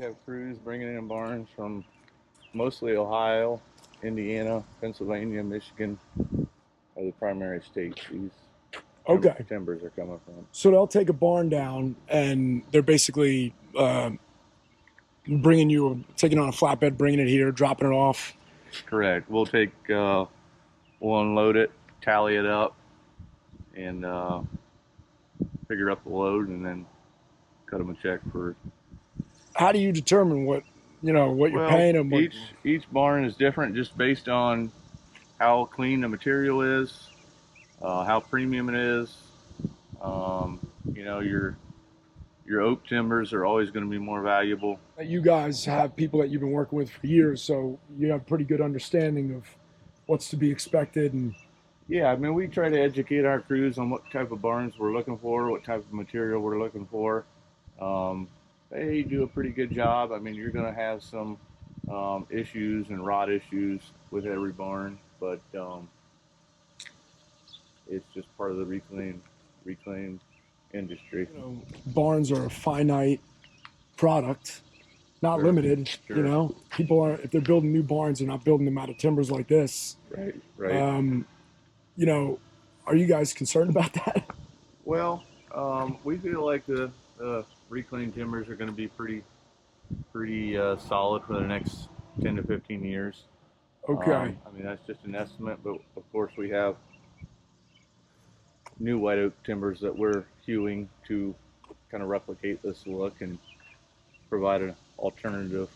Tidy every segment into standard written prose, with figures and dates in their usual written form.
have crews bringing in barns from mostly Ohio, Indiana, Pennsylvania, Michigan are the primary states these Okay. timbers are coming from. So they'll take a barn down and they're basically taking on a flatbed, bringing it here, dropping it off. Correct. We'll unload it, tally it up, and figure up the load, and then cut them a check for. How do you determine what you're paying them? Each barn is different, just based on how clean the material is, how premium it is. Your oak timbers are always going to be more valuable. You guys have people that you've been working with for years, so you have a pretty good understanding of what's to be expected. And yeah, I mean, we try to educate our crews on what type of barns we're looking for, what type of material we're looking for. They do a pretty good job. I mean, you're going to have some issues and rot issues with every barn, but it's just part of the reclaim industry. Barns are a finite product, not limited. Sure. People are, if they're building new barns, they're not building them out of timbers like this. Right. Are you guys concerned about that? Well, we feel like the reclaimed timbers are going to be pretty solid for the next 10 to 15 years. Okay. I mean, that's just an estimate, but of course we have new white oak timbers that we're hewing to kind of replicate this look and provide an alternative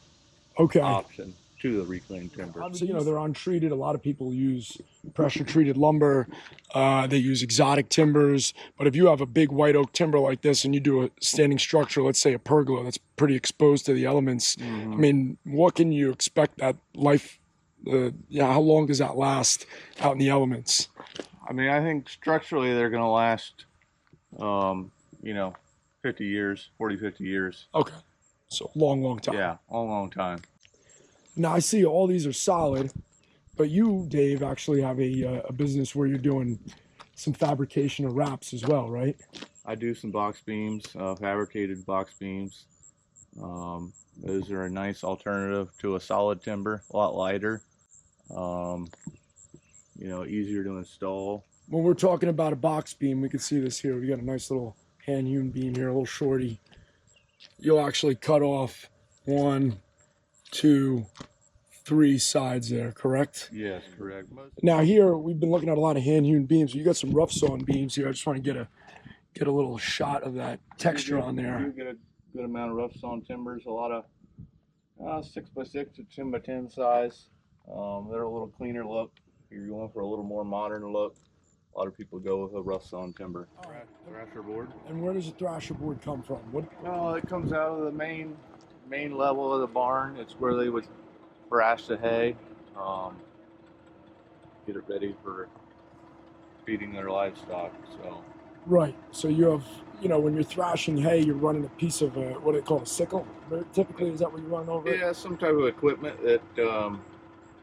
option to the reclaimed timber. Obviously, they're untreated. A lot of people use pressure-treated lumber. They use exotic timbers. But if you have a big white oak timber like this and you do a standing structure, let's say a pergola, that's pretty exposed to the elements. Mm-hmm. I mean, what can you expect that life, how long does that last out in the elements? I mean, I think structurally they're going to last, 50 years, 40, 50 years. Okay. So long time. Yeah, long time. Now, I see all these are solid, but you, Dave, actually have a business where you're doing some fabrication of wraps as well, right? I do some box beams, fabricated box beams. Those are a nice alternative to a solid timber, a lot lighter, easier to install. When we're talking about a box beam, we can see this here. We got a nice little hand-hewn beam here, a little shorty. You'll actually cut off 1, 2, 3 sides there, correct? Yes, correct. Now here, we've been looking at a lot of hand-hewn beams. You got some rough sawn beams here. I just want to get a little shot of that texture on there. You get a good amount of rough sawn timbers, a lot of 6x6 to 10x10 size. They're a little cleaner look. If you're going for a little more modern look, a lot of people go with a rough sawn timber. All right. Thrasher board. And where does the thrasher board come from? Well, it comes out of the main level of the barn. It's where they would thrash the hay, get it ready for feeding their livestock. So. Right. So you have, when you're thrashing hay, you're running a piece of what do they call a sickle? Typically, is that what you run over? Yeah, some type of equipment that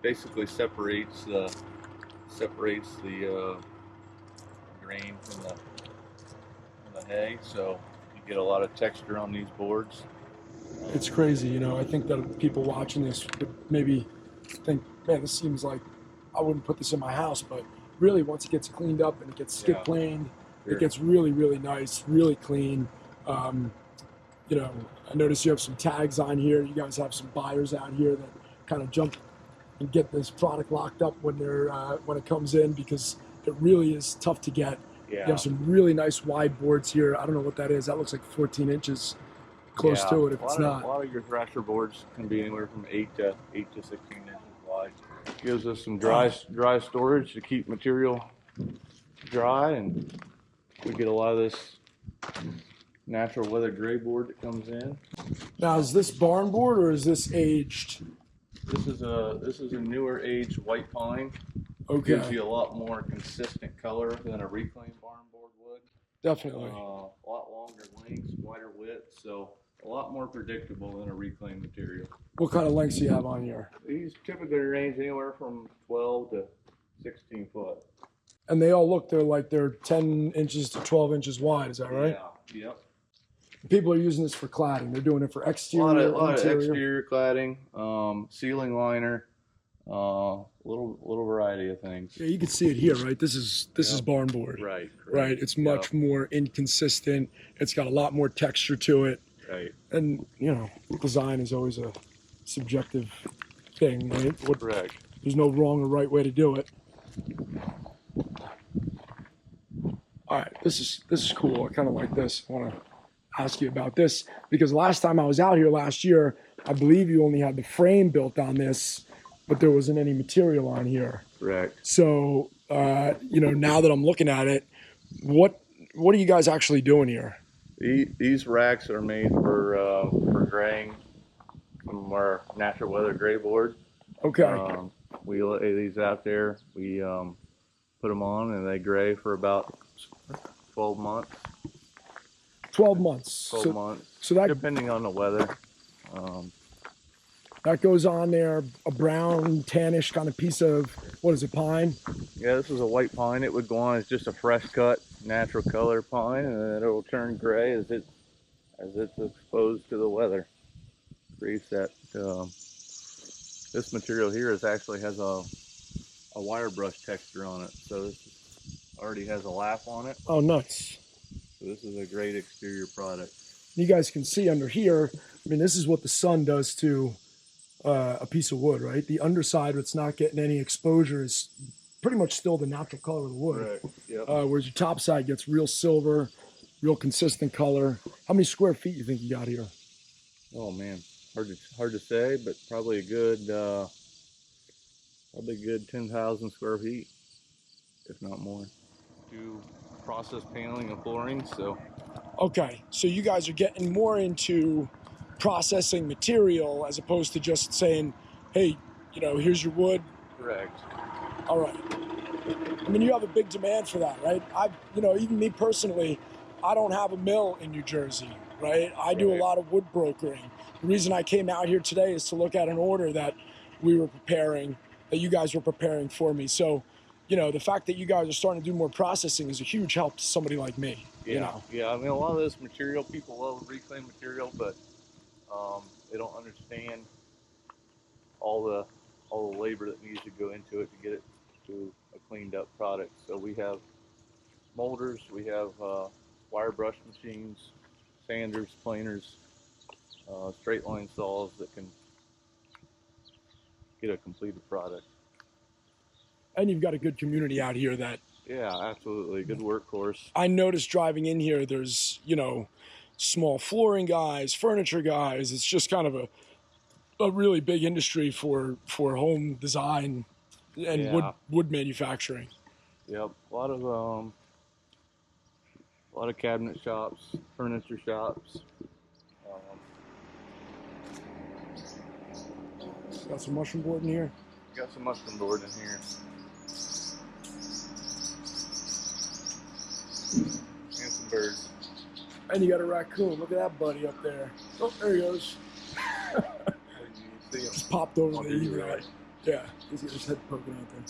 basically separates the grain from the hay, so you get a lot of texture on these boards. It's crazy, I think that people watching this would maybe think, man, this seems like I wouldn't put this in my house, but really once it gets cleaned up and it gets skip planed, it gets really, really nice, really clean. I notice you have some tags on here. You guys have some buyers out here that kind of jump and get this product locked up when it comes in, because it really is tough to get. Yeah. You have some really nice wide boards here. I don't know what that is. That looks like 14 inches. Close to it if it's not. A lot of your thrasher boards can be anywhere from 8 to 16 inches wide. Gives us some dry storage to keep material dry, and we get a lot of this natural weather gray board that comes in. Now, is this barn board or is this aged? This is a newer aged white pine. Okay. Gives you a lot more consistent color than a reclaimed barn board would. Definitely. A lot longer lengths, wider width, so a lot more predictable than a reclaimed material. What kind of lengths do you have on here? These typically range anywhere from 12 to 16 foot. And they all look, they're 10 inches to 12 inches wide, is that right? Yeah, yep. People are using this for cladding. They're doing it for A exterior, lot of interior. exterior cladding, ceiling liner, little variety of things. Yeah, you can see it here, right? This is barn board. Right. Right. It's much more inconsistent. It's got a lot more texture to it. Right. And design is always a subjective thing, right? Correct. There's no wrong or right way to do it. All right, this is cool. I kind of like this. I want to ask you about this because last time I was out here last year, I believe you only had the frame built on this, but there wasn't any material on here. Correct. So, now that I'm looking at it, what are you guys actually doing here? These racks are made for graying from our natural weather gray board. Okay. We lay these out there. We put them on, and they gray for about 12 months. 12 months. 12 months. So that depending on the weather. That goes on there, a brown, tannish kind of piece of, what is it, pine? Yeah, this is a white pine. It would go on as just a fresh cut, natural color pine, and then it will turn gray as it's exposed to the weather. Creates that. This material here actually has a wire brush texture on it, so this already has a lap on it. Oh, nuts. So this is a great exterior product. You guys can see under here, I mean, this is what the sun does to a piece of wood, right? The underside, it's not getting any exposure, is pretty much still the natural color of the wood. Right. Yep. Whereas your top side gets real silver, real consistent color. How many square feet you think you got here? Oh man, hard to say, but probably a good 10,000 square feet, if not more. Do process paneling and flooring, so. Okay, so you guys are getting more into processing material as opposed to just saying, hey, here's your wood. Correct. All right. I mean, you have a big demand for that, right? Even me personally, I don't have a mill in New Jersey, right? I do a lot of wood brokering. The reason I came out here today is to look at an order that we were preparing, that you guys were preparing for me. So, the fact that you guys are starting to do more processing is a huge help to somebody like me. Yeah. I mean, a lot of this material, people love reclaimed material, but they don't understand all the labor that needs to go into it to get it to a cleaned up product. So we have molders, we have wire brush machines, sanders, planers, straight line saws that can get a completed product. And you've got a good community out here that. Yeah, absolutely. Good workhorse. I noticed driving in here, there's, small flooring guys, furniture guys. It's just kind of a really big industry for home design and wood manufacturing. Yep, a lot of cabinet shops, furniture shops. Got some mushroom board in here. Got some mushroom board in here. And some birds. And you got a raccoon. Look at that buddy up there. Oh, there he goes. Just popped over the eagle. Right. Yeah, he's got his head poking out there.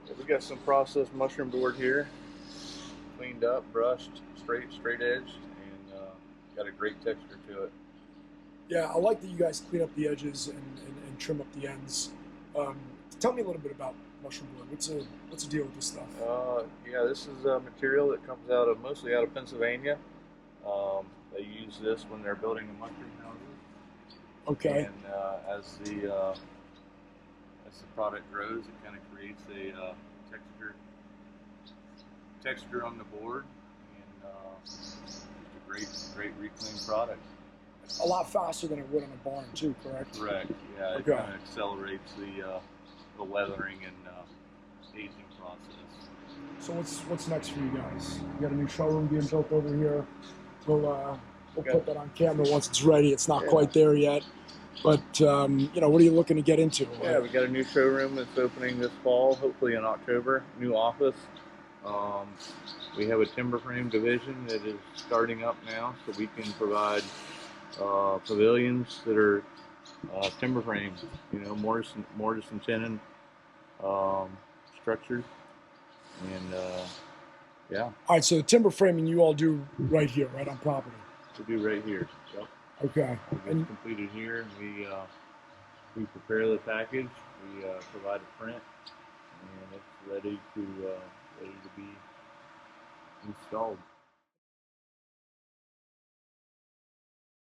Yeah, we got some processed mushroom board here. Cleaned up, brushed, straight edged, and got a great texture to it. Yeah, I like that you guys clean up the edges and trim up the ends. Tell me a little bit about mushroom board. What's the deal with this stuff? Yeah, this is a material that comes mostly out of Pennsylvania. They use this when they're building the mushroom houses. Okay. And as the product grows, it kind of creates a texture on the board, and it's a great reclaimed product. A lot faster than it would on a barn too, correct? Correct. Yeah, it kind of accelerates the weathering and aging process. So what's next for you guys? You got a new showroom being built over here. We'll put that on camera once it's ready. It's not quite there yet, but what are you looking to get into? Yeah, we got a new showroom that's opening this fall, hopefully in October. New office. We have a timber frame division that is starting up now, so we can provide pavilions that are timber frames, mortise and tenon structured, and Yeah, All right, so the timber framing you all do right here, right on property. we do right here. Yep. Okay. It gets completed here. We prepare the package. We provide a print, and it's ready to be installed.